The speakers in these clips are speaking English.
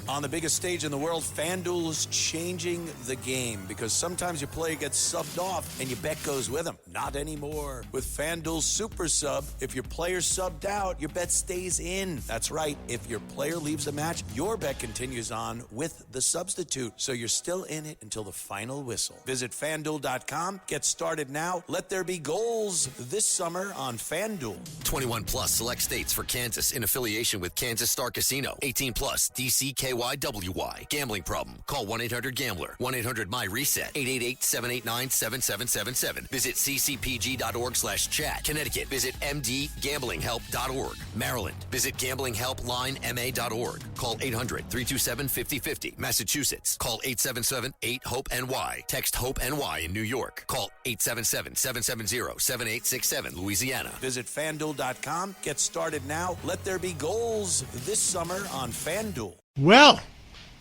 On the biggest stage in the world, FanDuel's changing the game because sometimes your player gets subbed off and your bet goes with them. Not anymore. With FanDuel's Super Sub, if your player's subbed out, your bet stays in. That's right. If your player leaves the match, your bet continues on with the substitute. So you're still in it until the final whistle. Visit FanDuel.com. Get started now. Let there be goals this summer on FanDuel. 21 plus select states for Kansas in affiliation with Kansas Star Casino. 18 plus DCKYWY. Gambling problem? Call 1-800-GAMBLER. 1-800-MY-RESET. 888-789-7777. Visit ccpg.org/chat. Connecticut. Visit mdgamblinghelp.org. Maryland. Visit gamblinghelplinema.org. Call 800-327-5050. Massachusetts. Call 877-8-HOPE-NY. Text HOPE-NY in New York. Call 877-770-7867. Louisiana. Visit FanDuel.com. Get started now. Let there be goals this summer on FanDuel. Well,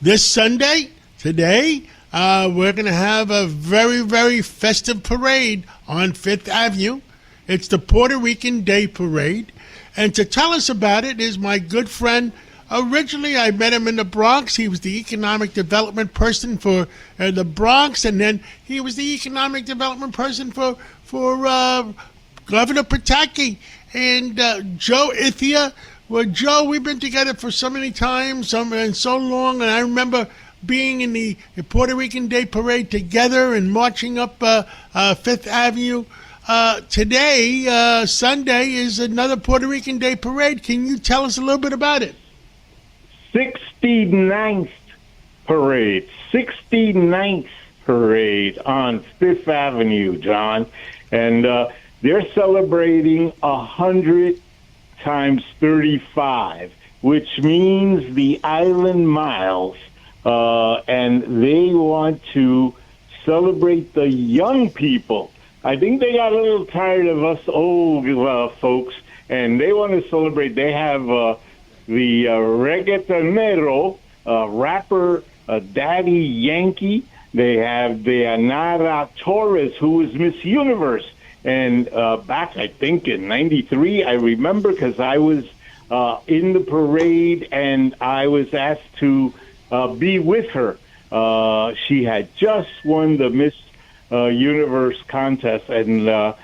this Sunday, today, we're going to have a very, very festive parade on Fifth Avenue. It's the Puerto Rican Day Parade. And to tell us about it is my good friend. Originally, I met him in the Bronx. He was the economic development person for the Bronx, and then he was the economic development person for Governor Pataki. And Joe Ithier. Well, Joe, we've been together for so many times and so long, and I remember being in the Puerto Rican Day Parade together and marching up Fifth Avenue. Today, Sunday, is another Puerto Rican Day Parade. Can you tell us a little bit about it? 69th parade. 69th parade on Fifth Avenue, John. And they're celebrating 100 times 35, which means the island miles, and they want to celebrate the young people. I think they got a little tired of us old folks, and they want to celebrate. They have the reggaetonero, rapper Daddy Yankee. They have the Nara Torres, who was Miss Universe. And back, I think, in 93, I remember because I was in the parade and I was asked to be with her. She had just won the Miss Universe contest, and I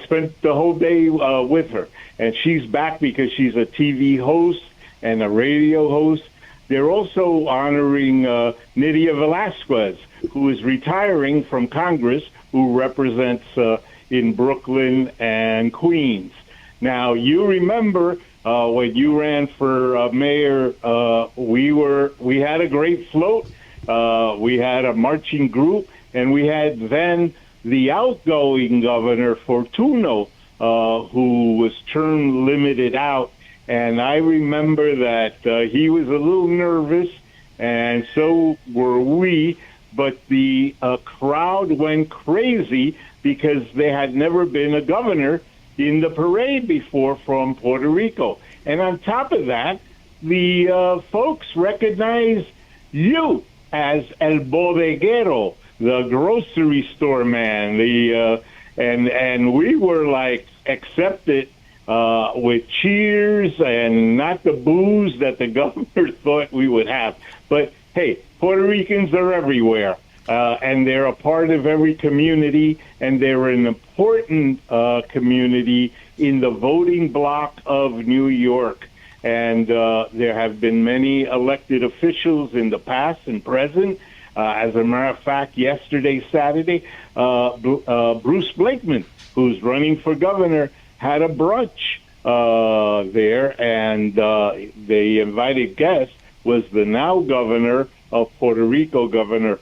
spent the whole day with her. And she's back because she's a TV host and a radio host. They're also honoring Nydia Velasquez, who is retiring from Congress, who represents in Brooklyn and Queens. Now, you remember when you ran for mayor, we had a great float. We had a marching group, and we had then the outgoing governor, Fortuno, who was term limited out. And I remember that he was a little nervous, and so were we. But the crowd went crazy because there had never been a governor in the parade before from Puerto Rico. And on top of that, the folks recognize you as El Bodeguero, the grocery store man. And we were like accepted with cheers and not the boos that the governor thought we would have. But hey, Puerto Ricans are everywhere, and they're a part of every community, and they're an important community in the voting bloc of New York. And there have been many elected officials in the past and present. As a matter of fact, yesterday, Saturday, Bruce Blakeman, who's running for governor, had a brunch there, and the invited guest was the now governor of Puerto Rico, Governor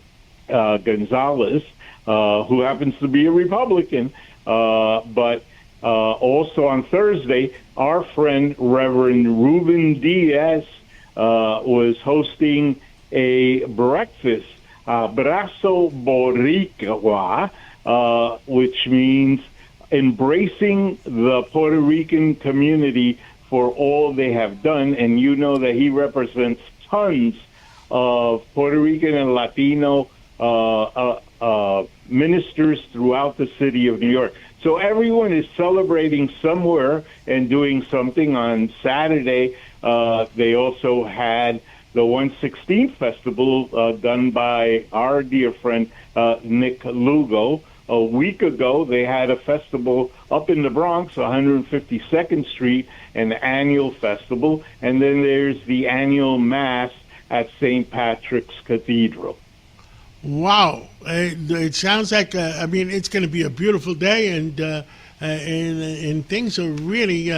Gonzalez, who happens to be a Republican. But also on Thursday, our friend Reverend Ruben Diaz was hosting a breakfast, Abrazo Boricua, which means embracing the Puerto Rican community for all they have done. And you know that he represents tons of Puerto Rican and Latino ministers throughout the city of New York. So everyone is celebrating somewhere and doing something. On Saturday, They also had the 116 Festival done by our dear friend Nick Lugo. A week ago, they had a festival up in the Bronx, 152nd Street, an annual festival. And then there's the annual Mass at St. Patrick's Cathedral. Wow. It sounds like, it's going to be a beautiful day, and things are really...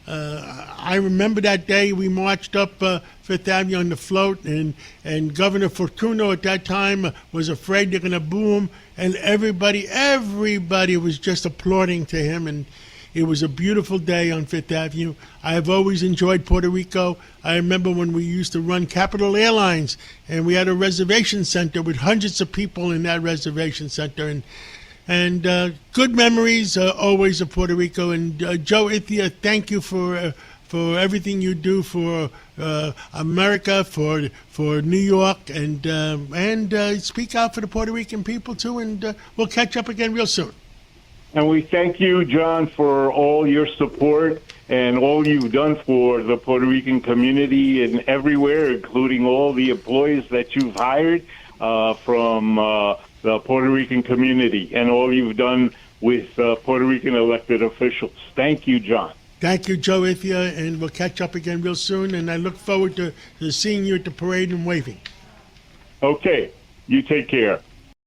I remember that day we marched up Fifth Avenue on the float, and Governor Fortuno at that time was afraid they're going to boo him, and everybody was just applauding to him, and it was a beautiful day on Fifth Avenue. I have always enjoyed Puerto Rico. I remember when we used to run Capital Airlines, and we had a reservation center with hundreds of people in that reservation center, and good memories always of Puerto Rico. And Joe Ithier, thank you for everything you do for America, for New York, and speak out for the Puerto Rican people too. And we'll catch up again real soon. And we thank you, John, for all your support and all you've done for the Puerto Rican community and everywhere, including all the employees that you've hired from the Puerto Rican community, and all you've done with Puerto Rican elected officials. Thank you, John. Thank you, Joe Ithier, and we'll catch up again real soon, and I look forward to seeing you at the parade and waving. Okay, you take care.